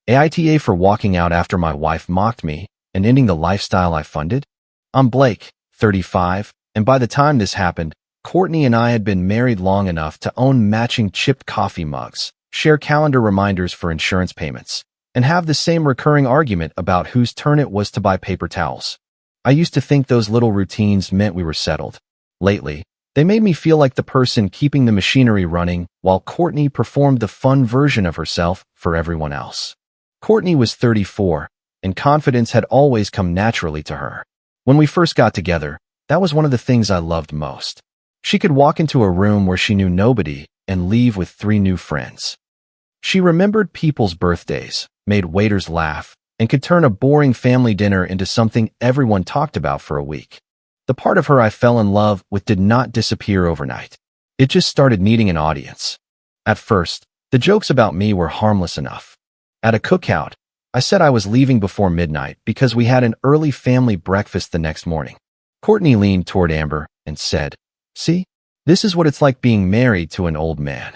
AITA for walking out after my wife mocked me and ending the lifestyle I funded? I'm Blake, 35, and by the time this happened, Courtney and I had been married long enough to own matching chipped coffee mugs, share calendar reminders for insurance payments, and have the same recurring argument about whose turn it was to buy paper towels. I used to think those little routines meant we were settled. Lately, they made me feel like the person keeping the machinery running while Courtney performed the fun version of herself for everyone else. Courtney was 34, and confidence had always come naturally to her. When we first got together, that was one of the things I loved most. She could walk into a room where she knew nobody and leave with 3 new friends. She remembered people's birthdays, made waiters laugh, and could turn a boring family dinner into something everyone talked about for a week. The part of her I fell in love with did not disappear overnight. It just started needing an audience. At first, the jokes about me were harmless enough. At a cookout, I said I was leaving before midnight because we had an early family breakfast the next morning. Courtney leaned toward Amber and said, "See, this is what it's like being married to an old man."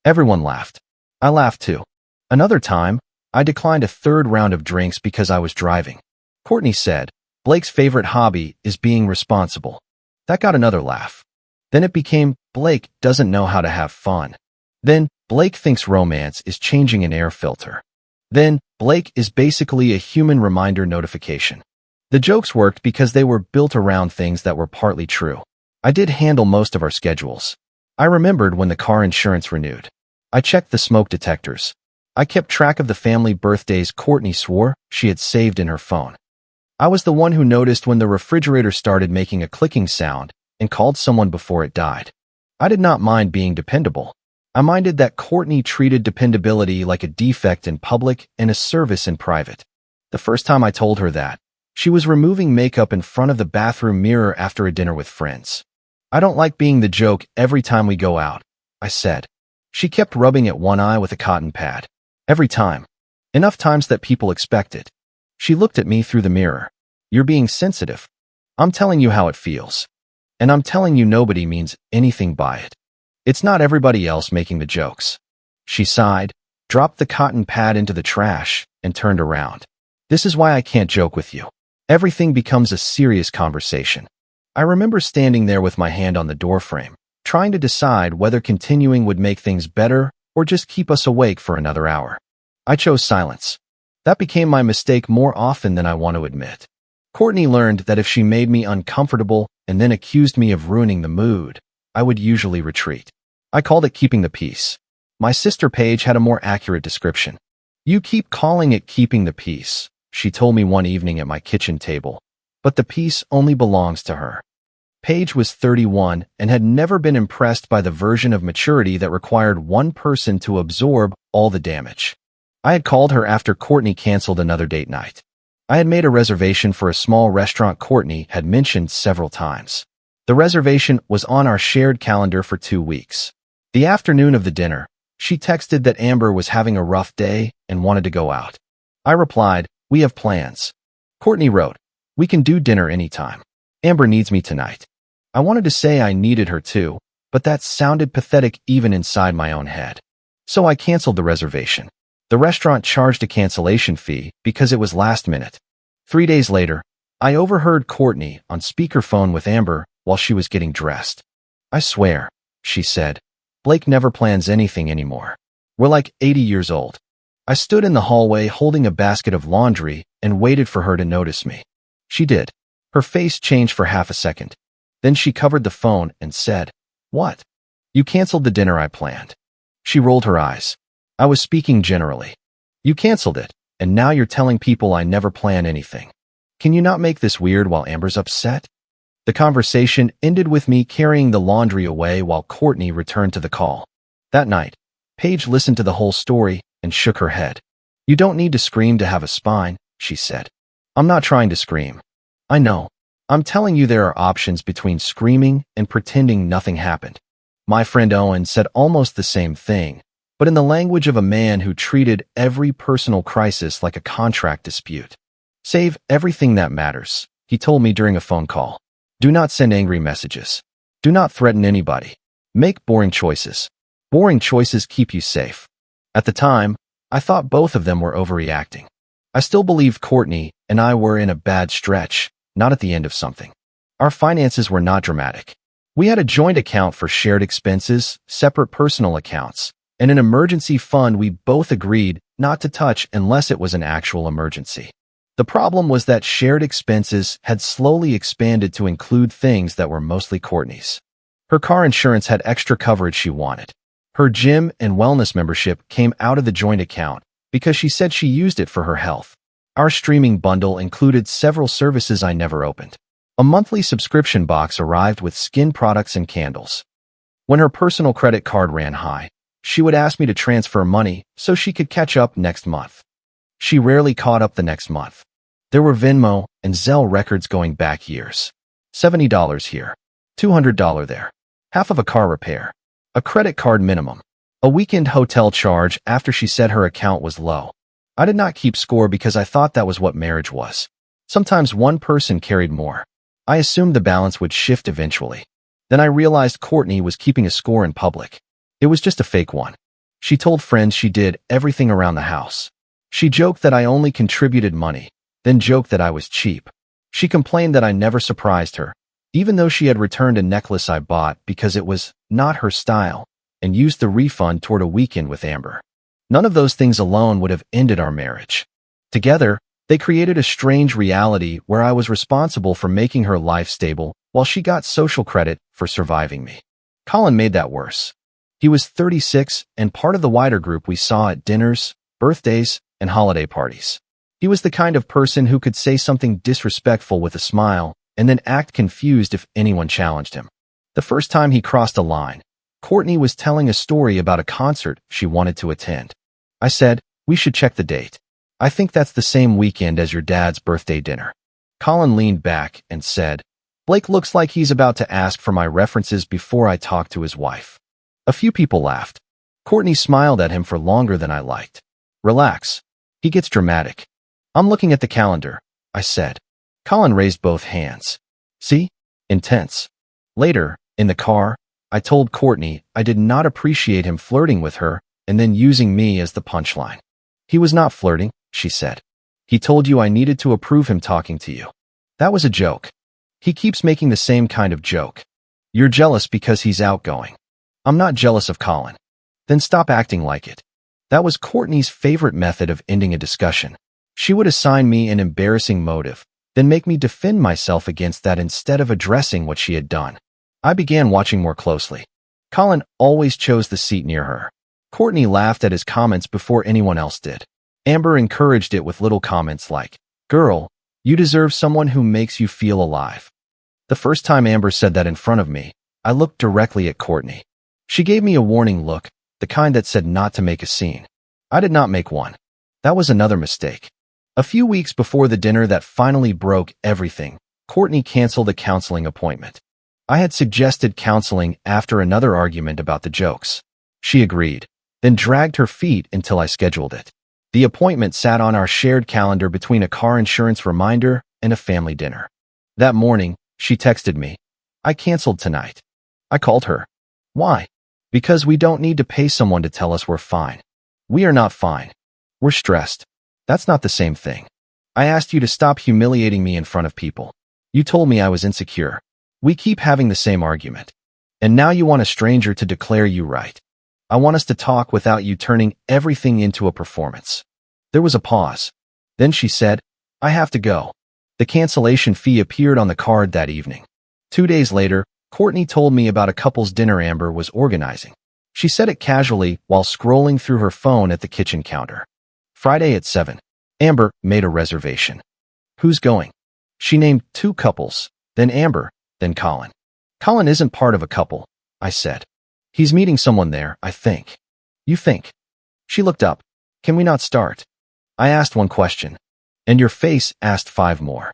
Everyone laughed. I laughed too. Another time, I declined a 3rd round of drinks because I was driving. Courtney said, "Blake's favorite hobby is being responsible." That got another laugh. Then it became, "Blake doesn't know how to have fun." Then, "Blake thinks romance is changing an air filter." Then, "Blake is basically a human reminder notification." The jokes worked because they were built around things that were partly true. I did handle most of our schedules. I remembered when the car insurance renewed. I checked the smoke detectors. I kept track of the family birthdays Courtney swore she had saved in her phone. I was the one who noticed when the refrigerator started making a clicking sound and called someone before it died. I did not mind being dependable. I minded that Courtney treated dependability like a defect in public and a service in private. The first time I told her that, she was removing makeup in front of the bathroom mirror after a dinner with friends. "I don't like being the joke every time we go out," I said. She kept rubbing at one eye with a cotton pad. Every time. Enough times that people expect it. She looked at me through the mirror. "You're being sensitive. I'm telling you how it feels. And I'm telling you nobody means anything by it. It's not everybody else making the jokes." She sighed, dropped the cotton pad into the trash, and turned around. "This is why I can't joke with you. Everything becomes a serious conversation." I remember standing there with my hand on the doorframe, trying to decide whether continuing would make things better or just keep us awake for another hour. I chose silence. That became my mistake more often than I want to admit. Courtney learned that if she made me uncomfortable and then accused me of ruining the mood, I would usually retreat. I called it keeping the peace. My sister Paige had a more accurate description. "You keep calling it keeping the peace," she told me one evening at my kitchen table, "but the peace only belongs to her." Paige was 31 and had never been impressed by the version of maturity that required one person to absorb all the damage. I had called her after Courtney canceled another date night. I had made a reservation for a small restaurant Courtney had mentioned several times. The reservation was on our shared calendar for 2 weeks. The afternoon of the dinner, she texted that Amber was having a rough day and wanted to go out. I replied, "We have plans." Courtney wrote, "We can do dinner anytime. Amber needs me tonight." I wanted to say I needed her too, but that sounded pathetic even inside my own head. So I canceled the reservation. The restaurant charged a cancellation fee because it was last minute. 3 days later, I overheard Courtney on speakerphone with Amber while she was getting dressed. "I swear," she said, "Blake never plans anything anymore. We're like 80 years old." I stood in the hallway holding a basket of laundry and waited for her to notice me. She did. Her face changed for half a second. Then she covered the phone and said, "What? You canceled the dinner I planned." She rolled her eyes. "I was speaking generally. You canceled it, and now you're telling people I never plan anything. Can you not make this weird while Amber's upset?" The conversation ended with me carrying the laundry away while Courtney returned to the call. That night, Paige listened to the whole story and shook her head. "You don't need to scream to have a spine," she said. "I'm not trying to scream. I know. I'm telling you there are options between screaming and pretending nothing happened." My friend Owen said almost the same thing, but in the language of a man who treated every personal crisis like a contract dispute. "Save everything that matters," he told me during a phone call. "Do not send angry messages. Do not threaten anybody. Make boring choices. Boring choices keep you safe." At the time, I thought both of them were overreacting. I still believed Courtney and I were in a bad stretch, not at the end of something. Our finances were not dramatic. We had a joint account for shared expenses, separate personal accounts, and an emergency fund we both agreed not to touch unless it was an actual emergency. The problem was that shared expenses had slowly expanded to include things that were mostly Courtney's. Her car insurance had extra coverage she wanted. Her gym and wellness membership came out of the joint account because she said she used it for her health. Our streaming bundle included several services I never opened. A monthly subscription box arrived with skin products and candles. When her personal credit card ran high, she would ask me to transfer money so she could catch up next month. She rarely caught up the next month. There were Venmo and Zelle records going back years. $70 here, $200 there, half of a car repair, a credit card minimum, a weekend hotel charge after she said her account was low. I did not keep score because I thought that was what marriage was. Sometimes one person carried more. I assumed the balance would shift eventually. Then I realized Courtney was keeping a score in public. It was just a fake one. She told friends she did everything around the house. She joked that I only contributed money, then joked that I was cheap. She complained that I never surprised her, even though she had returned a necklace I bought because it was not her style, and used the refund toward a weekend with Amber. None of those things alone would have ended our marriage. Together, they created a strange reality where I was responsible for making her life stable while she got social credit for surviving me. Colin made that worse. He was 36 and part of the wider group we saw at dinners, birthdays, and holiday parties. He was the kind of person who could say something disrespectful with a smile and then act confused if anyone challenged him. The first time he crossed a line, Courtney was telling a story about a concert she wanted to attend. I said, "We should check the date. I think that's the same weekend as your dad's birthday dinner." Colin leaned back and said, "Blake looks like he's about to ask for my references before I talk to his wife." A few people laughed. Courtney smiled at him for longer than I liked. "Relax. He gets dramatic." "I'm looking at the calendar," I said. Colin raised both hands. "See? Intense." Later, in the car, I told Courtney I did not appreciate him flirting with her and then using me as the punchline. "He was not flirting," she said. "He told you I needed to approve him talking to you. That was a joke. He keeps making the same kind of joke. You're jealous because he's outgoing." "I'm not jealous of Colin." "Then stop acting like it." That was Courtney's favorite method of ending a discussion. She would assign me an embarrassing motive, then make me defend myself against that instead of addressing what she had done. I began watching more closely. Colin always chose the seat near her. Courtney laughed at his comments before anyone else did. Amber encouraged it with little comments like, "Girl, you deserve someone who makes you feel alive." The first time Amber said that in front of me, I looked directly at Courtney. She gave me a warning look, the kind that said not to make a scene. I did not make one. That was another mistake. A few weeks before the dinner that finally broke everything, Courtney canceled a counseling appointment. I had suggested counseling after another argument about the jokes. She agreed, then dragged her feet until I scheduled it. The appointment sat on our shared calendar between a car insurance reminder and a family dinner. That morning, she texted me, "I canceled tonight." I called her. "Why?" "Because we don't need to pay someone to tell us we're fine. We are not fine. We're stressed." "That's not the same thing. I asked you to stop humiliating me in front of people. You told me I was insecure. We keep having the same argument. And now you want a stranger to declare you right. I want us to talk without you turning everything into a performance." There was a pause. Then she said, "I have to go." The cancellation fee appeared on the card that evening. 2 days later, Courtney told me about a couple's dinner Amber was organizing. She said it casually while scrolling through her phone at the kitchen counter. "Friday at 7. Amber made a reservation." "Who's going?" She named 2 couples, then Amber, then Colin. "Colin isn't part of a couple," I said. "He's meeting someone there, I think." "You think?" She looked up. "Can we not start?" I asked one question, and your face asked 5 more.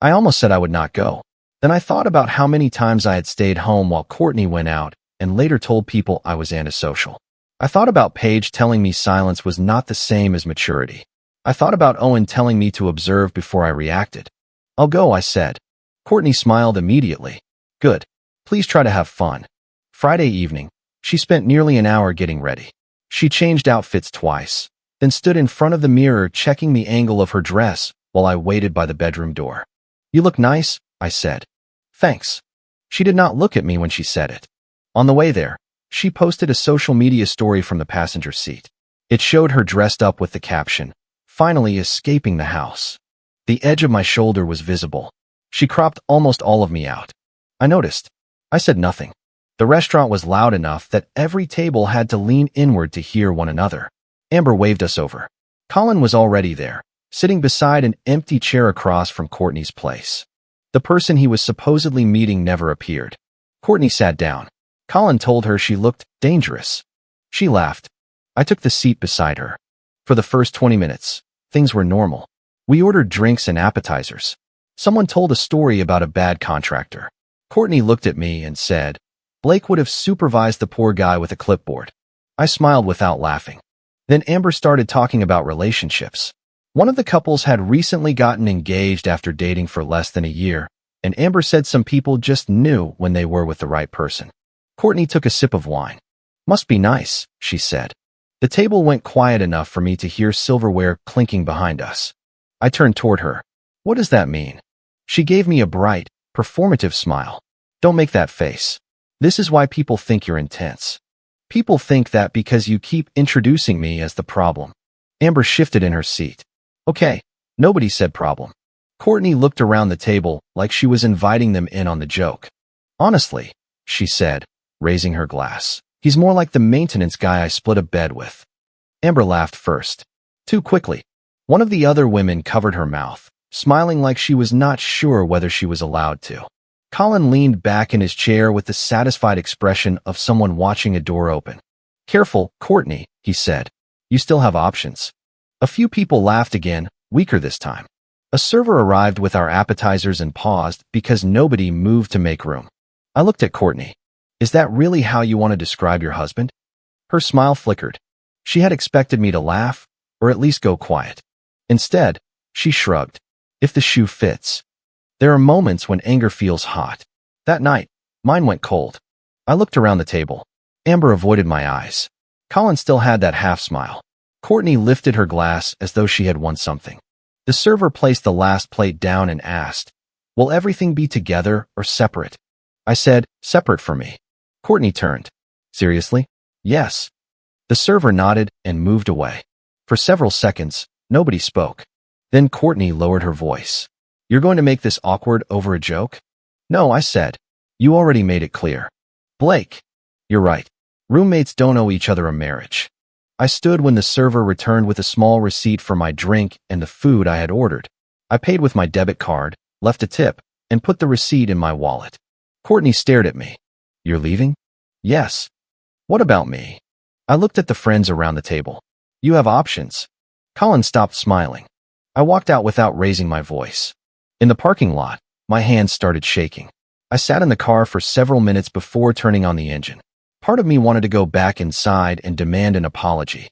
I almost said I would not go. Then I thought about how many times I had stayed home while Courtney went out and later told people I was antisocial. I thought about Paige telling me silence was not the same as maturity. I thought about Owen telling me to observe before I reacted. "I'll go," I said. Courtney smiled immediately. "Good. Please try to have fun." Friday evening, she spent nearly an hour getting ready. She changed outfits twice, then stood in front of the mirror checking the angle of her dress while I waited by the bedroom door. "You look nice," I said. "Thanks." She did not look at me when she said it. On the way there, she posted a social media story from the passenger seat. It showed her dressed up with the caption, "Finally escaping the house." The edge of my shoulder was visible. She cropped almost all of me out. I noticed. I said nothing. The restaurant was loud enough that every table had to lean inward to hear one another. Amber waved us over. Colin was already there, sitting beside an empty chair across from Courtney's place. The person he was supposedly meeting never appeared. Courtney sat down. Colin told her she looked dangerous. She laughed. I took the seat beside her. For the first 20 minutes, things were normal. We ordered drinks and appetizers. Someone told a story about a bad contractor. Courtney looked at me and said, "Blake would have supervised the poor guy with a clipboard." I smiled without laughing. Then Amber started talking about relationships. One of the couples had recently gotten engaged after dating for less than a year, and Amber said some people just knew when they were with the right person. Courtney took a sip of wine. "Must be nice," she said. The table went quiet enough for me to hear silverware clinking behind us. I turned toward her. "What does that mean?" She gave me a bright, performative smile. "Don't make that face. This is why people think you're intense. People think that because you keep introducing me as the problem." Amber shifted in her seat. "Okay, nobody said problem." Courtney looked around the table like she was inviting them in on the joke. "Honestly," she said, raising her glass, "he's more like the maintenance guy I split a bed with." Amber laughed first. Too quickly. One of the other women covered her mouth, smiling like she was not sure whether she was allowed to. Colin leaned back in his chair with the satisfied expression of someone watching a door open. "Careful, Courtney," he said. "You still have options." A few people laughed again, weaker this time. A server arrived with our appetizers and paused because nobody moved to make room. I looked at Courtney. "Is that really how you want to describe your husband?" Her smile flickered. She had expected me to laugh, or at least go quiet. Instead, she shrugged. "If the shoe fits." There are moments when anger feels hot. That night, mine went cold. I looked around the table. Amber avoided my eyes. Colin still had that half-smile. Courtney lifted her glass as though she had won something. The server placed the last plate down and asked, "Will everything be together or separate?" I said, "Separate for me." Courtney turned. "Seriously?" "Yes." The server nodded and moved away. For several seconds, nobody spoke. Then Courtney lowered her voice. "You're going to make this awkward over a joke?" "No," I said. "You already made it clear." "Blake." "You're right. Roommates don't owe each other a marriage." I stood when the server returned with a small receipt for my drink and the food I had ordered. I paid with my debit card, left a tip, and put the receipt in my wallet. Courtney stared at me. "You're leaving?" "Yes." "What about me?" I looked at the friends around the table. "You have options." Colin stopped smiling. I walked out without raising my voice. In the parking lot, my hands started shaking. I sat in the car for several minutes before turning on the engine. Part of me wanted to go back inside and demand an apology.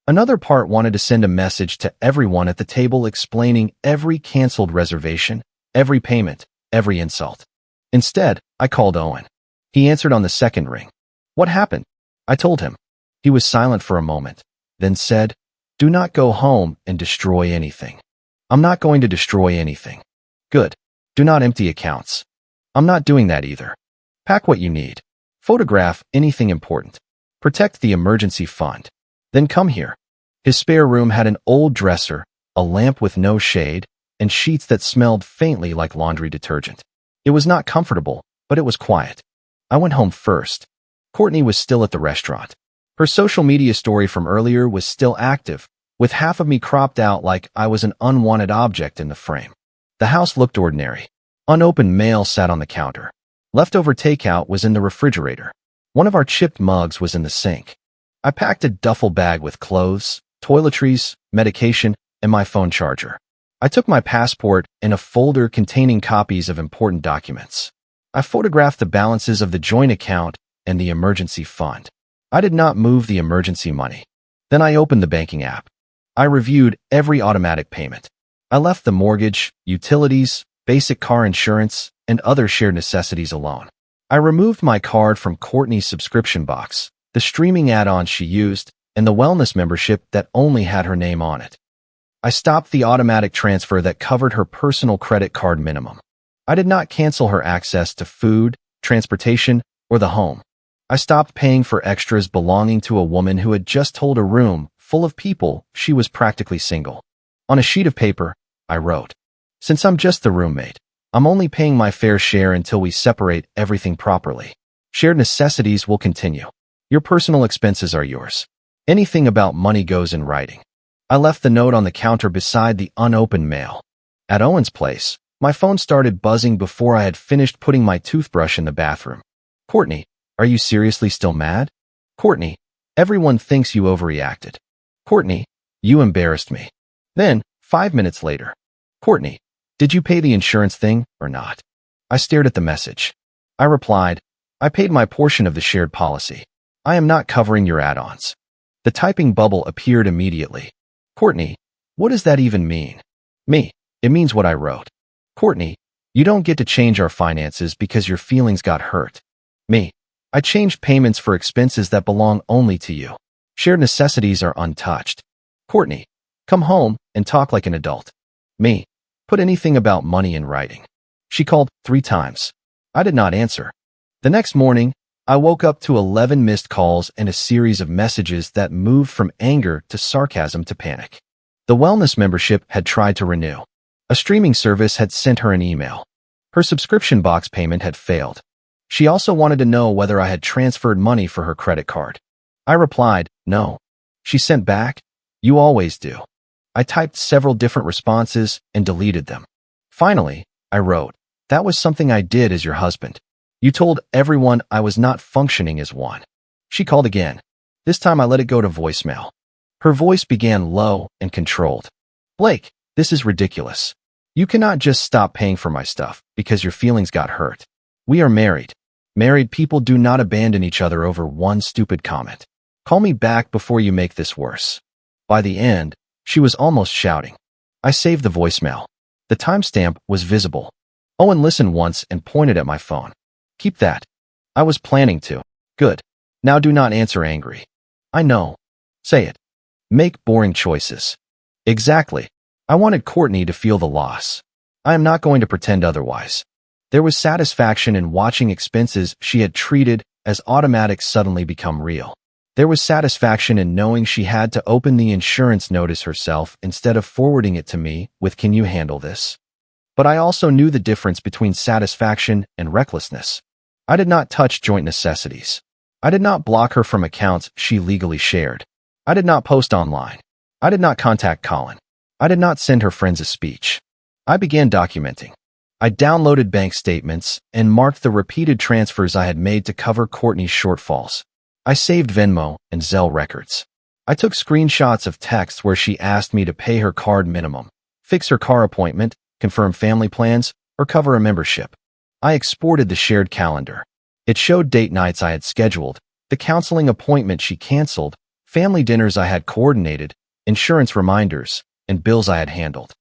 Another part wanted to send a message to everyone at the table explaining every canceled reservation, every payment, every insult. Instead, I called Owen. He answered on the second ring. "What happened?" I told him. He was silent for a moment, then said, "Do not go home and destroy anything." "I'm not going to destroy anything." "Good. Do not empty accounts." "I'm not doing that either." "Pack what you need. Photograph anything important. Protect the emergency fund. Then come here." His spare room had an old dresser, a lamp with no shade, and sheets that smelled faintly like laundry detergent. It was not comfortable, but it was quiet. I went home first. Courtney was still at the restaurant. Her social media story from earlier was still active, with half of me cropped out like I was an unwanted object in the frame. The house looked ordinary. Unopened mail sat on the counter. Leftover takeout was in the refrigerator. One of our chipped mugs was in the sink. I packed a duffel bag with clothes, toiletries, medication, and my phone charger. I took my passport and a folder containing copies of important documents. I photographed the balances of the joint account and the emergency fund. I did not move the emergency money. Then I opened the banking app. I reviewed every automatic payment. I left the mortgage, utilities, basic car insurance, and other shared necessities alone. I removed my card from Courtney's subscription box, the streaming add-ons she used, and the wellness membership that only had her name on it. I stopped the automatic transfer that covered her personal credit card minimum. I did not cancel her access to food, transportation, or the home. I stopped paying for extras belonging to a woman who had just told a room full of people she was practically single. On a sheet of paper, I wrote, "Since I'm just the roommate, I'm only paying my fair share until we separate everything properly. Shared necessities will continue. Your personal expenses are yours. Anything about money goes in writing." I left the note on the counter beside the unopened mail. At Owen's place, my phone started buzzing before I had finished putting my toothbrush in the bathroom. "Courtney, are you seriously still mad? Courtney, everyone thinks you overreacted. Courtney, you embarrassed me." Then, 5 minutes later, "Courtney, did you pay the insurance thing or not?" I stared at the message. I replied, "I paid my portion of the shared policy. I am not covering your add-ons." The typing bubble appeared immediately. "Courtney, what does that even mean?" "Me, it means what I wrote." "Courtney, you don't get to change our finances because your feelings got hurt." "Me, I changed payments for expenses that belong only to you. Shared necessities are untouched." "Courtney, come home and talk like an adult." "Me, put anything about money in writing." She called 3 times. I did not answer. The next morning, I woke up to 11 missed calls and a series of messages that moved from anger to sarcasm to panic. The wellness membership had tried to renew. A streaming service had sent her an email. Her subscription box payment had failed. She also wanted to know whether I had transferred money for her credit card. I replied, "No." She sent back, "You always do." I typed several different responses and deleted them. Finally, I wrote, "That was something I did as your husband. You told everyone I was not functioning as one." She called again. This time I let it go to voicemail. Her voice began low and controlled. "Blake, this is ridiculous. You cannot just stop paying for my stuff because your feelings got hurt. We are married. Married people do not abandon each other over one stupid comment. Call me back before you make this worse." By the end, she was almost shouting. I saved the voicemail. The timestamp was visible. Owen listened once and pointed at my phone. "Keep that." I was planning to. "Good. Now do not answer angry." "I know." "Say it." "Make boring choices." "Exactly." I wanted Courtney to feel the loss. I am not going to pretend otherwise. There was satisfaction in watching expenses she had treated as automatic suddenly become real. There was satisfaction in knowing she had to open the insurance notice herself instead of forwarding it to me with, "Can you handle this?" But I also knew the difference between satisfaction and recklessness. I did not touch joint necessities. I did not block her from accounts she legally shared. I did not post online. I did not contact Colin. I did not send her friends a speech. I began documenting. I downloaded bank statements and marked the repeated transfers I had made to cover Courtney's shortfalls. I saved Venmo and Zelle records. I took screenshots of texts where she asked me to pay her card minimum, fix her car appointment, confirm family plans, or cover a membership. I exported the shared calendar. It showed date nights I had scheduled, the counseling appointment she canceled, family dinners I had coordinated, insurance reminders, and bills I had handled.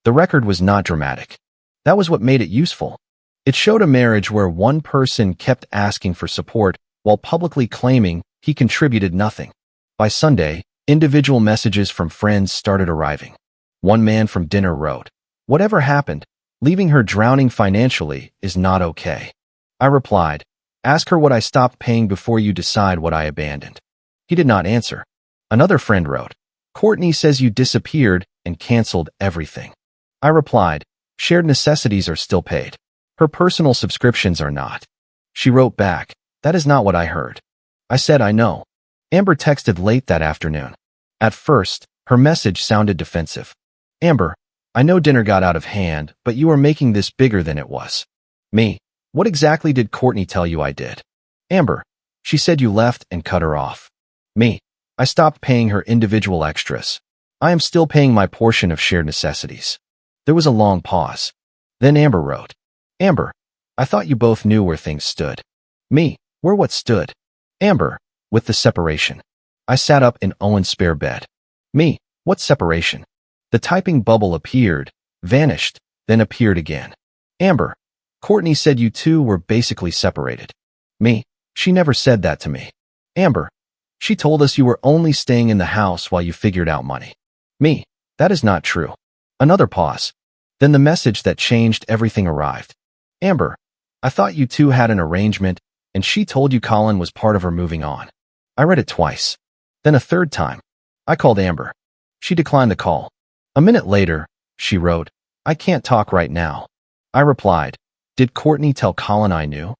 The record was not dramatic. That was what made it useful. It showed a marriage where one person kept asking for support while publicly claiming he contributed nothing. By Sunday, individual messages from friends started arriving. One man from dinner wrote, "Whatever happened, leaving her drowning financially is not okay." I replied, "Ask her what I stopped paying before you decide what I abandoned." He did not answer. Another friend wrote, "Courtney says you disappeared and canceled everything." I replied, "Shared necessities are still paid. Her personal subscriptions are not." She wrote back, "That is not what I heard." I said, "I know." Amber texted late that afternoon. At first, her message sounded defensive. "Amber, I know dinner got out of hand, but you are making this bigger than it was." Me, "What exactly did Courtney tell you I did?" Amber, "She said you left and cut her off." Me, "I stopped paying her individual extras. I am still paying my portion of shared necessities." There was a long pause. Then Amber wrote, "Amber, I thought you both knew where things stood." Me, "Where what stood?" Amber, "With the separation." I sat up in Owen's spare bed. Me, "What separation?" The typing bubble appeared, vanished, then appeared again. Amber, "Courtney said you two were basically separated." Me, "She never said that to me." Amber, She told us you were only staying in the house while you figured out money. Me, that is not true. Another pause. Then the message that changed everything arrived. Amber, I thought you two had an arrangement, and she told you Colin was part of her moving on. I read it twice. Then a third time. I called Amber. She declined the call. A minute later, she wrote, I can't talk right now. I replied, did Courtney tell Colin I knew?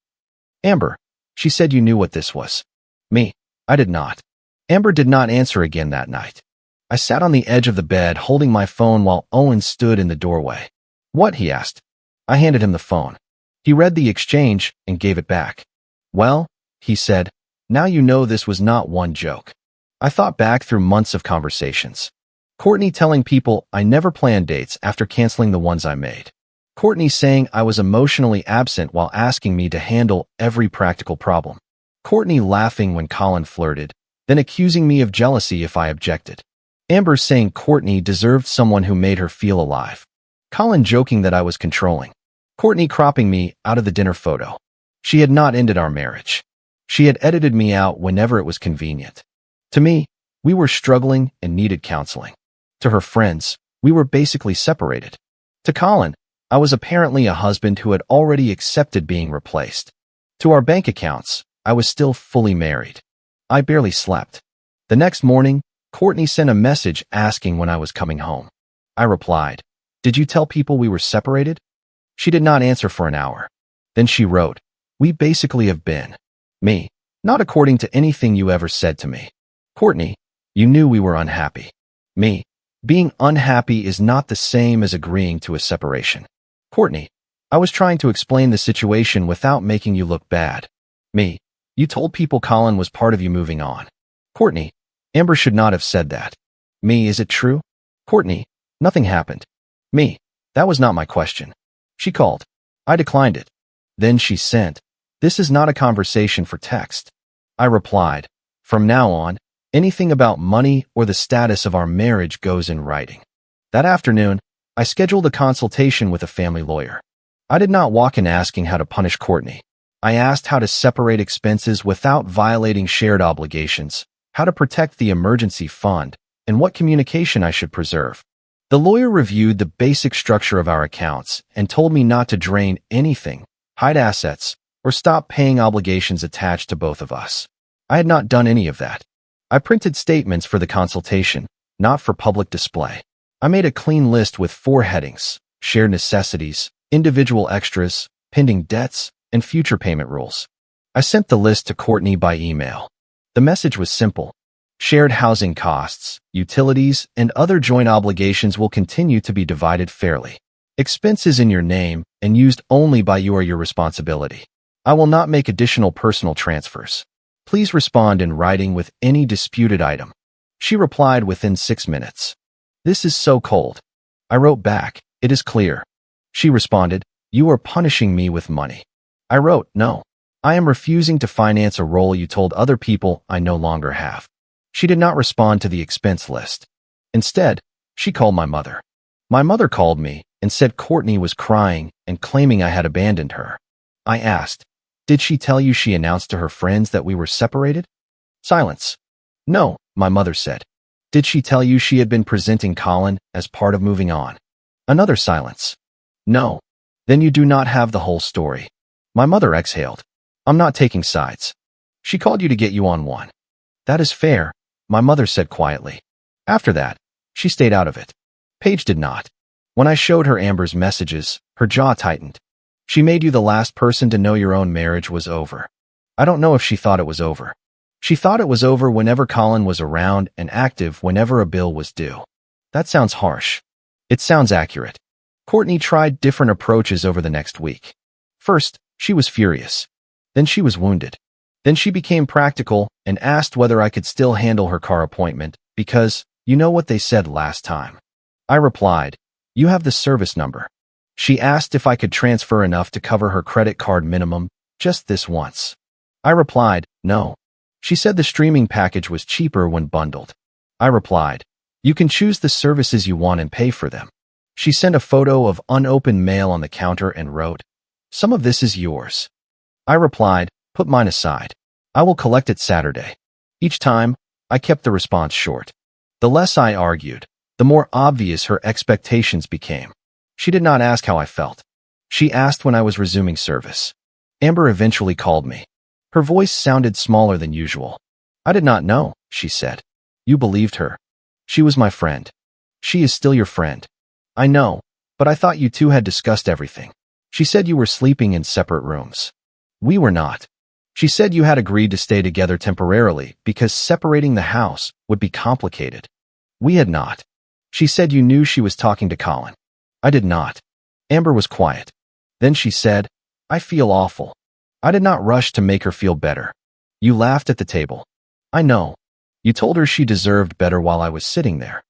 Amber, she said you knew what this was. Me, I did not. Amber did not answer again that night. I sat on the edge of the bed holding my phone while Owen stood in the doorway. What? He asked. I handed him the phone. He read the exchange and gave it back. Well, he said, now you know this was not one joke. I thought back through months of conversations. Courtney telling people I never planned dates after canceling the ones I made. Courtney saying I was emotionally absent while asking me to handle every practical problem. Courtney laughing when Colin flirted, then accusing me of jealousy if I objected. Amber saying Courtney deserved someone who made her feel alive. Colin joking that I was controlling. Courtney cropping me out of the dinner photo. She had not ended our marriage. She had edited me out whenever it was convenient. To me, we were struggling and needed counseling. To her friends, we were basically separated. To Colin, I was apparently a husband who had already accepted being replaced. To our bank accounts, I was still fully married. I barely slept. The next morning, Courtney sent a message asking when I was coming home. I replied, did you tell people we were separated? She did not answer for an hour. Then she wrote, we basically have been. Me, not according to anything you ever said to me. Courtney, you knew we were unhappy. Me, being unhappy is not the same as agreeing to a separation. Courtney, I was trying to explain the situation without making you look bad. Me, you told people Colin was part of you moving on. Courtney, Amber should not have said that. Me, is it true? Courtney, nothing happened. Me, that was not my question. She called. I declined it. Then she sent, this is not a conversation for text. I replied, from now on, anything about money or the status of our marriage goes in writing. That afternoon, I scheduled a consultation with a family lawyer. I did not walk in asking how to punish Courtney. I asked how to separate expenses without violating shared obligations, how to protect the emergency fund, and what communication I should preserve. The lawyer reviewed the basic structure of our accounts and told me not to drain anything, hide assets, or stop paying obligations attached to both of us. I had not done any of that. I printed statements for the consultation, not for public display. I made a clean list with 4 headings: shared necessities, individual extras, pending debts, and future payment rules. I sent the list to Courtney by email. The message was simple. Shared housing costs, utilities, and other joint obligations will continue to be divided fairly. Expenses in your name and used only by you are your responsibility. I will not make additional personal transfers. Please respond in writing with any disputed item. She replied within 6 minutes. This is so cold. I wrote back, it is clear. She responded, you are punishing me with money. I wrote, no. I am refusing to finance a role you told other people I no longer have. She did not respond to the expense list. Instead, she called my mother. My mother called me and said Courtney was crying and claiming I had abandoned her. I asked, did she tell you she announced to her friends that we were separated? Silence. No, my mother said. Did she tell you she had been presenting Colin as part of moving on? Another silence. No. Then you do not have the whole story. My mother exhaled. I'm not taking sides. She called you to get you on one. That is fair, my mother said quietly. After that, she stayed out of it. Paige did not. When I showed her Amber's messages, her jaw tightened. She made you the last person to know your own marriage was over. I don't know if she thought it was over. She thought it was over whenever Colin was around and active whenever a bill was due. That sounds harsh. It sounds accurate. Courtney tried different approaches over the next week. First, she was furious. Then she was wounded. Then she became practical and asked whether I could still handle her car appointment because, you know what they said last time. I replied, you have the service number. She asked if I could transfer enough to cover her credit card minimum, just this once. I replied, no. She said the streaming package was cheaper when bundled. I replied, you can choose the services you want and pay for them. She sent a photo of unopened mail on the counter and wrote, some of this is yours. I replied, put mine aside. I will collect it Saturday. Each time, I kept the response short. The less I argued, the more obvious her expectations became. She did not ask how I felt. She asked when I was resuming service. Amber eventually called me. Her voice sounded smaller than usual. I did not know, she said. You believed her. She was my friend. She is still your friend. I know, but I thought you two had discussed everything. She said you were sleeping in separate rooms. We were not. She said you had agreed to stay together temporarily because separating the house would be complicated. We had not. She said you knew she was talking to Colin. I did not. Amber was quiet. Then she said, I feel awful. I did not rush to make her feel better. You laughed at the table. I know. You told her she deserved better while I was sitting there.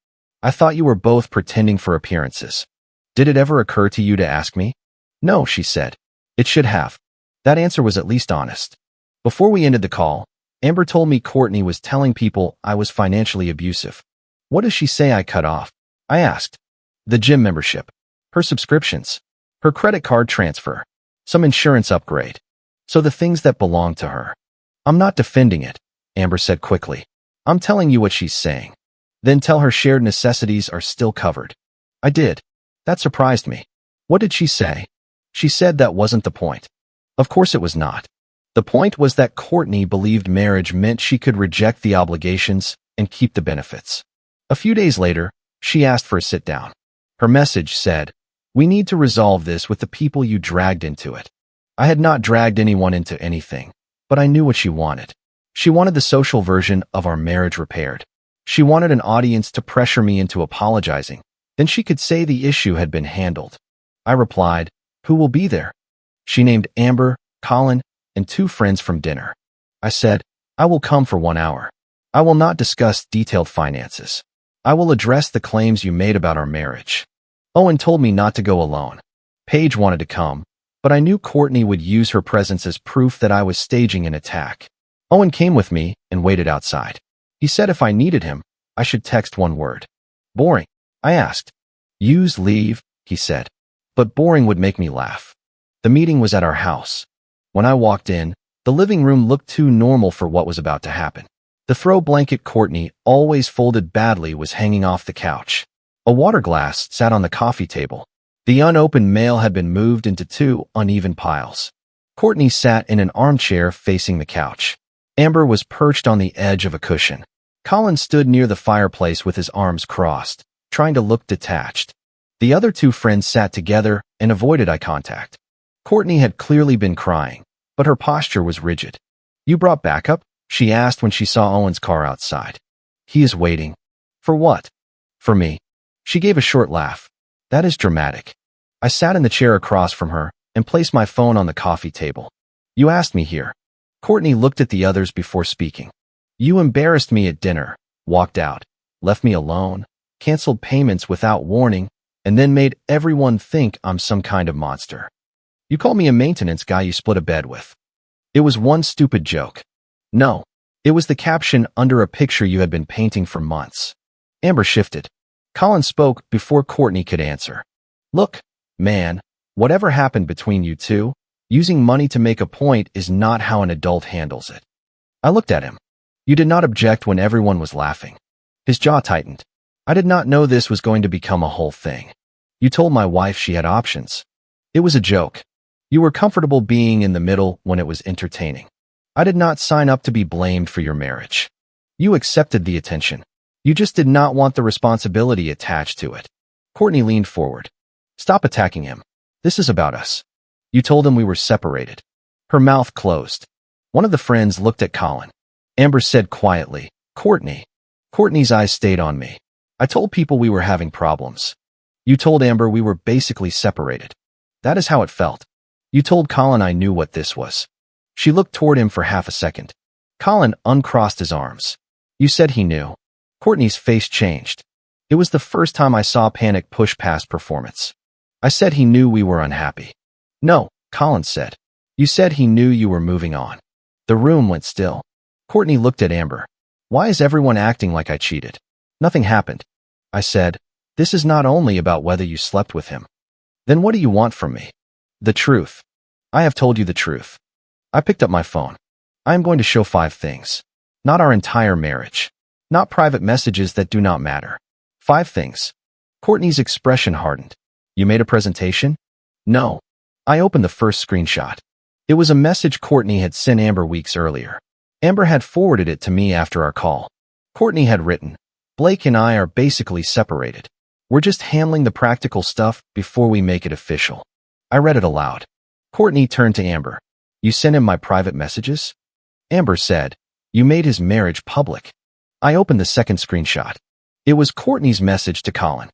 I thought you were both pretending for appearances. Did it ever occur to you to ask me? No, she said. It should have. That answer was at least honest. Before we ended the call, Amber told me Courtney was telling people I was financially abusive. What does she say I cut off? I asked. The gym membership. Her subscriptions. Her credit card transfer. Some insurance upgrade. So the things that belong to her. I'm not defending it, Amber said quickly. I'm telling you what she's saying. Then tell her shared necessities are still covered. I did. That surprised me. What did she say? She said that wasn't the point. Of course it was not. The point was that Courtney believed marriage meant she could reject the obligations and keep the benefits. A few days later, she asked for a sit-down. Her message said, we need to resolve this with the people you dragged into it. I had not dragged anyone into anything, but I knew what she wanted. She wanted the social version of our marriage repaired. She wanted an audience to pressure me into apologizing. Then she could say the issue had been handled. I replied, who will be there? She named Amber, Colin, and 2 friends from dinner. I said, I will come for 1 hour. I will not discuss detailed finances. I will address the claims you made about our marriage. Owen told me not to go alone. Paige wanted to come, but I knew Courtney would use her presence as proof that I was staging an attack. Owen came with me and waited outside. He said if I needed him, I should text 1 word. Boring, I asked. Use leave, he said. But boring would make me laugh. The meeting was at our house. When I walked in, the living room looked too normal for what was about to happen. The throw blanket Courtney always folded badly was hanging off the couch. A water glass sat on the coffee table. The unopened mail had been moved into 2 uneven piles. Courtney sat in an armchair facing the couch. Amber was perched on the edge of a cushion. Colin stood near the fireplace with his arms crossed, trying to look detached. The other 2 friends sat together and avoided eye contact. Courtney had clearly been crying, but her posture was rigid. You brought backup? She asked when she saw Owen's car outside. He is waiting. For what? For me. She gave a short laugh. That is dramatic. I sat in the chair across from her and placed my phone on the coffee table. You asked me here. Courtney looked at the others before speaking. You embarrassed me at dinner, walked out, left me alone, canceled payments without warning, and then made everyone think I'm some kind of monster. You called me a maintenance guy you split a bed with. It was one stupid joke. No, it was the caption under a picture you had been painting for months. Amber shifted. Colin spoke before Courtney could answer. Look, man, whatever happened between you two, using money to make a point is not how an adult handles it. I looked at him. You did not object when everyone was laughing. His jaw tightened. I did not know this was going to become a whole thing. You told my wife she had options. It was a joke. You were comfortable being in the middle when it was entertaining. I did not sign up to be blamed for your marriage. You accepted the attention. You just did not want the responsibility attached to it. Courtney leaned forward. Stop attacking him. This is about us. You told him we were separated. Her mouth closed. One of the friends looked at Colin. Amber said quietly, Courtney. Courtney's eyes stayed on me. I told people we were having problems. You told Amber we were basically separated. That is how it felt. You told Colin I knew what this was. She looked toward him for half a second. Colin uncrossed his arms. You said he knew. Courtney's face changed. It was the first time I saw panic push past performance. I said he knew we were unhappy. No, Colin said. You said he knew you were moving on. The room went still. Courtney looked at Amber. Why is everyone acting like I cheated? Nothing happened. I said, this is not only about whether you slept with him. Then what do you want from me? The truth. I have told you the truth. I picked up my phone. I am going to show 5 things. Not our entire marriage. Not private messages that do not matter. 5 things. Courtney's expression hardened. You made a presentation? No. I opened the first screenshot. It was a message Courtney had sent Amber weeks earlier. Amber had forwarded it to me after our call. Courtney had written, Blake and I are basically separated. We're just handling the practical stuff before we make it official. I read it aloud. Courtney turned to Amber. You sent him my private messages? Amber said, You made his marriage public. I opened the second screenshot. It was Courtney's message to Colin.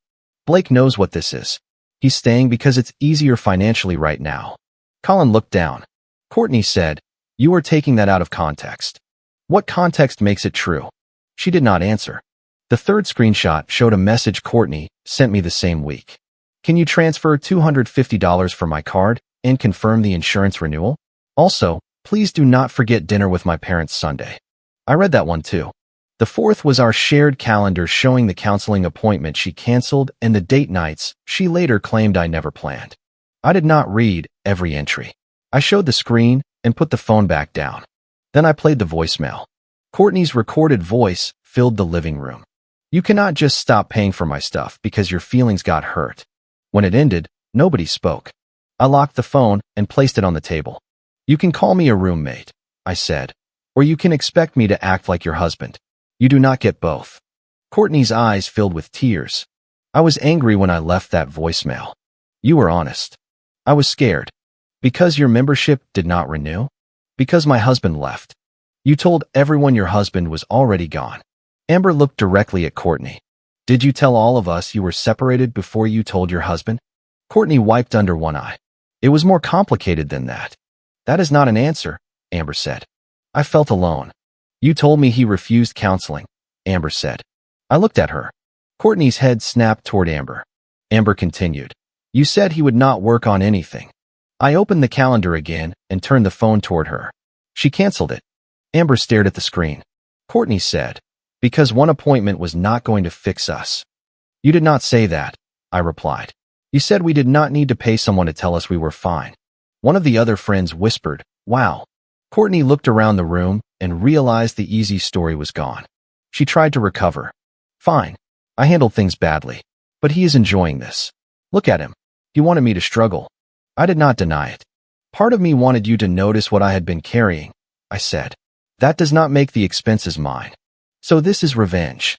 Blake knows what this is. He's staying because it's easier financially right now. Colin looked down. Courtney said, You are taking that out of context. What context makes it true? She did not answer. The third screenshot showed a message Courtney sent me the same week. Can you transfer $250 for my card and confirm the insurance renewal? Also, please do not forget dinner with my parents Sunday. I read that one too. The fourth was our shared calendar showing the counseling appointment she canceled and the date nights she later claimed I never planned. I did not read every entry. I showed the screen and put the phone back down. Then I played the voicemail. Courtney's recorded voice filled the living room. You cannot just stop paying for my stuff because your feelings got hurt. When it ended, nobody spoke. I locked the phone and placed it on the table. You can call me a roommate, I said, or you can expect me to act like your husband. You do not get both. Courtney's eyes filled with tears. I was angry when I left that voicemail. You were honest. I was scared. Because your membership did not renew? Because my husband left. You told everyone your husband was already gone. Amber looked directly at Courtney. Did you tell all of us you were separated before you told your husband? Courtney wiped under one eye. It was more complicated than that. That is not an answer, Amber said. I felt alone. You told me he refused counseling, Amber said. I looked at her. Courtney's head snapped toward Amber. Amber continued. You said he would not work on anything. I opened the calendar again and turned the phone toward her. She canceled it. Amber stared at the screen. Courtney said, Because one appointment was not going to fix us. You did not say that, I replied. You said we did not need to pay someone to tell us we were fine. One of the other friends whispered, Wow. Courtney looked around the room and realized the easy story was gone. She tried to recover. Fine. I handled things badly. But he is enjoying this. Look at him. He wanted me to struggle. I did not deny it. Part of me wanted you to notice what I had been carrying, I said. That does not make the expenses mine. So this is revenge.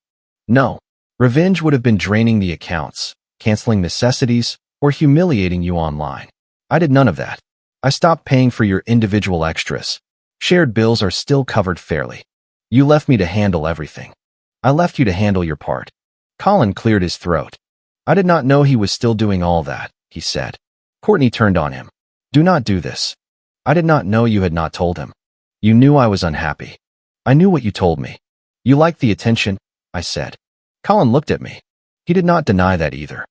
No. Revenge would have been draining the accounts, canceling necessities, or humiliating you online. I did none of that. I stopped paying for your individual extras. Shared bills are still covered fairly. You left me to handle everything. I left you to handle your part. Colin cleared his throat. I did not know he was still doing all that, he said. Courtney turned on him. Do not do this. I did not know you had not told him. You knew I was unhappy. I knew what you told me. You liked the attention, I said. Colin looked at me. He did not deny that either.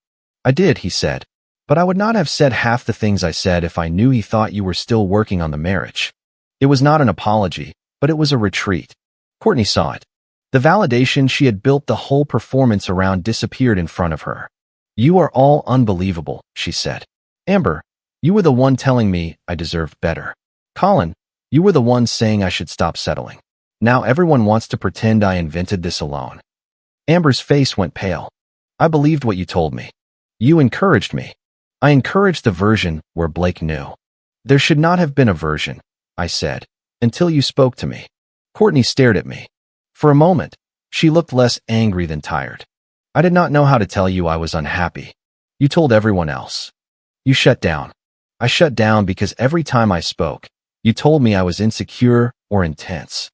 I did, he said. But I would not have said half the things I said if I knew he thought you were still working on the marriage. It was not an apology, but it was a retreat. Courtney saw it. The validation she had built the whole performance around disappeared in front of her. You are all unbelievable, she said. Amber, you were the one telling me I deserved better. Colin, you were the one saying I should stop settling. Now everyone wants to pretend I invented this alone. Amber's face went pale. I believed what you told me. You encouraged me. I encouraged the version where Blake knew. There should not have been a version, I said, until you spoke to me. Courtney stared at me. For a moment, she looked less angry than tired. I did not know how to tell you I was unhappy. You told everyone else. You shut down. I shut down because every time I spoke, you told me I was insecure or intense.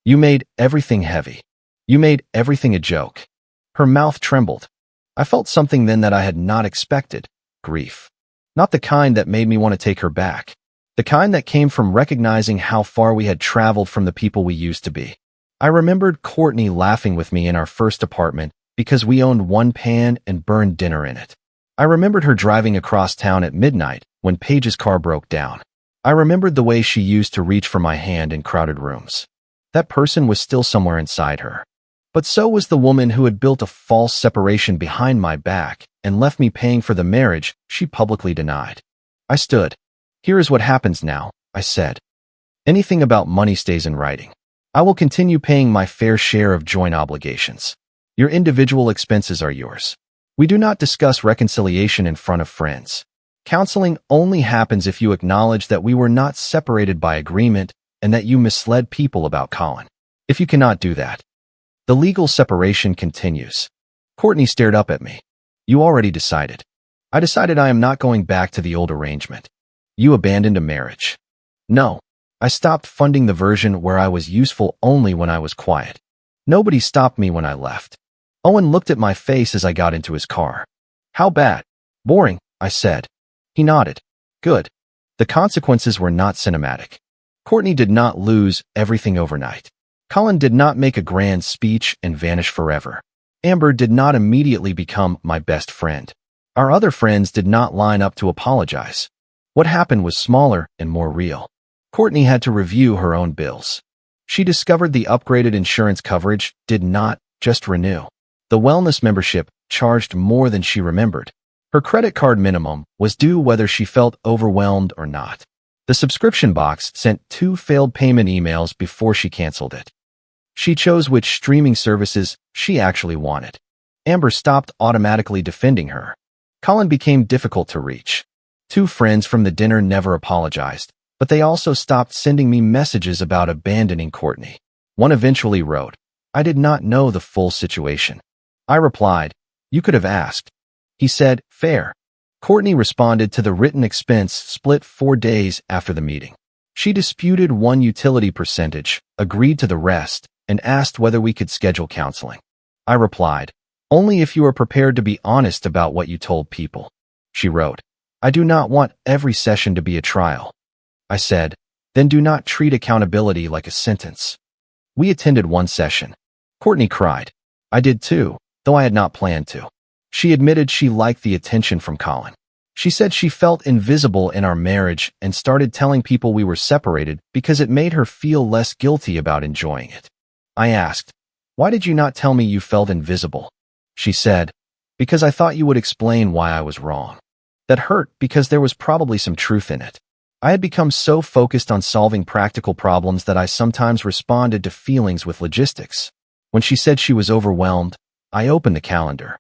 You made everything heavy. You made everything a joke. Her mouth trembled. I felt something then that I had not expected. Grief. Not the kind that made me want to take her back. The kind that came from recognizing how far we had traveled from the people we used to be. I remembered Courtney laughing with me in our first apartment because we owned one pan and burned dinner in it. I remembered her driving across town at midnight when Paige's car broke down. I remembered the way she used to reach for my hand in crowded rooms. That person was still somewhere inside her. But so was the woman who had built a false separation behind my back and left me paying for the marriage she publicly denied. I stood. Here is what happens now, I said. Anything about money stays in writing. I will continue paying my fair share of joint obligations. Your individual expenses are yours. We do not discuss reconciliation in front of friends. Counseling only happens if you acknowledge that we were not separated by agreement and that you misled people about Colin. If you cannot do that, the legal separation continues. Courtney stared up at me. You already decided. I decided I am not going back to the old arrangement. You abandoned a marriage. No. I stopped funding the version where I was useful only when I was quiet. Nobody stopped me when I left. Owen looked at my face as I got into his car. How bad? Boring, I said. He nodded. Good. The consequences were not cinematic. Courtney did not lose everything overnight. Colin did not make a grand speech and vanish forever. Amber did not immediately become my best friend. Our other friends did not line up to apologize. What happened was smaller and more real. Courtney had to review her own bills. She discovered the upgraded insurance coverage did not just renew. The wellness membership charged more than she remembered. Her credit card minimum was due whether she felt overwhelmed or not. The subscription box sent 2 failed payment emails before she canceled it. She chose which streaming services she actually wanted. Amber stopped automatically defending her. Colin became difficult to reach. 2 friends from the dinner never apologized, but they also stopped sending me messages about abandoning Courtney. One eventually wrote, I did not know the full situation. I replied, you could have asked. He said, fair. Courtney responded to the written expense split 4 days after the meeting. She disputed one utility percentage, agreed to the rest, and asked whether we could schedule counseling. I replied, only if you are prepared to be honest about what you told people. She wrote, I do not want every session to be a trial. I said, then do not treat accountability like a sentence. We attended 1 session. Courtney cried. I did too, though I had not planned to. She admitted she liked the attention from Colin. She said she felt invisible in our marriage and started telling people we were separated because it made her feel less guilty about enjoying it. I asked, why did you not tell me you felt invisible? She said, because I thought you would explain why I was wrong. That hurt because there was probably some truth in it. I had become so focused on solving practical problems that I sometimes responded to feelings with logistics. When she said she was overwhelmed, I opened the calendar.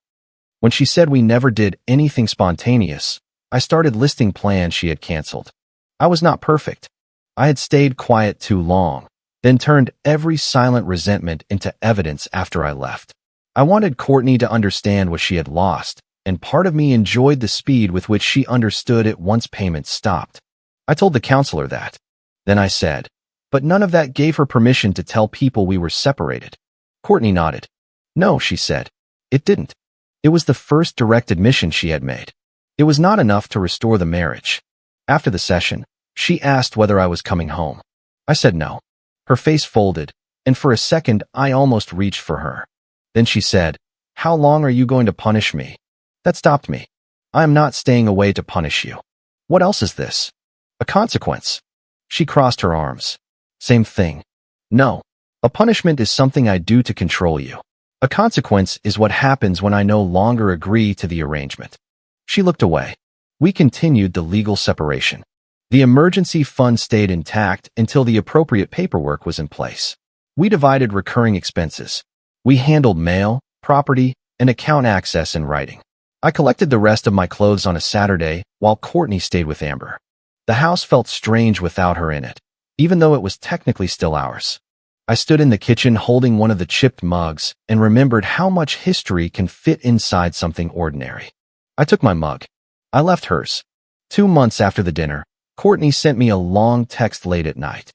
When she said we never did anything spontaneous, I started listing plans she had canceled. I was not perfect. I had stayed quiet too long, then turned every silent resentment into evidence after I left. I wanted Courtney to understand what she had lost, and part of me enjoyed the speed with which she understood it once payments stopped. I told the counselor that. Then I said, but none of that gave her permission to tell people we were separated. Courtney nodded. No, she said. It didn't. It was the first direct admission she had made. It was not enough to restore the marriage. After the session, she asked whether I was coming home. I said no. Her face folded, and for a second I almost reached for her. Then she said, how long are you going to punish me? That stopped me. I am not staying away to punish you. What else is this? A consequence. She crossed her arms. Same thing. No. A punishment is something I do to control you. A consequence is what happens when I no longer agree to the arrangement. She looked away. We continued the legal separation. The emergency fund stayed intact until the appropriate paperwork was in place. We divided recurring expenses. We handled mail, property, and account access in writing. I collected the rest of my clothes on a Saturday while Courtney stayed with Amber. The house felt strange without her in it, even though it was technically still ours. I stood in the kitchen holding one of the chipped mugs and remembered how much history can fit inside something ordinary. I took my mug. I left hers. 2 months after the dinner, Courtney sent me a long text late at night.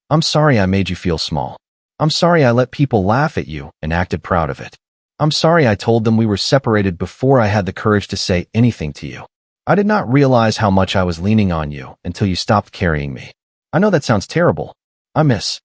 I'm sorry I made you feel small. I'm sorry I let people laugh at you and acted proud of it. I'm sorry I told them we were separated before I had the courage to say anything to you. I did not realize how much I was leaning on you until you stopped carrying me. I know that sounds terrible. I miss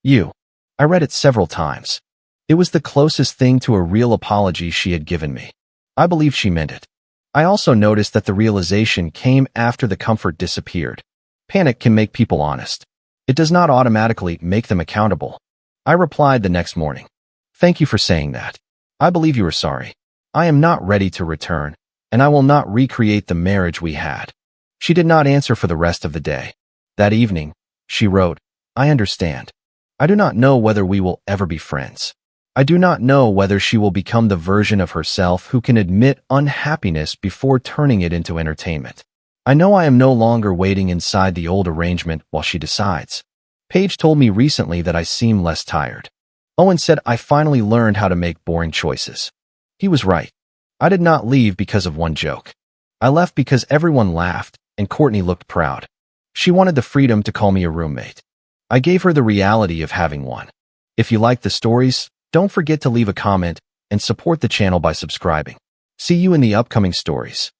you. I read it several times. It was the closest thing to a real apology she had given me. I believe she meant it. I also noticed that the realization came after the comfort disappeared. Panic can make people honest. It does not automatically make them accountable. I replied the next morning. Thank you for saying that. I believe you are sorry. I am not ready to return, and I will not recreate the marriage we had. She did not answer for the rest of the day. That evening, she wrote, I understand. I do not know whether we will ever be friends. I do not know whether she will become the version of herself who can admit unhappiness before turning it into entertainment. I know I am no longer waiting inside the old arrangement while she decides. Paige told me recently that I seem less tired. Owen said I finally learned how to make boring choices. He was right. I did not leave because of one joke. I left because everyone laughed and Courtney looked proud. She wanted the freedom to call me a roommate. I gave her the reality of having one. If you like the stories, don't forget to leave a comment and support the channel by subscribing. See you in the upcoming stories.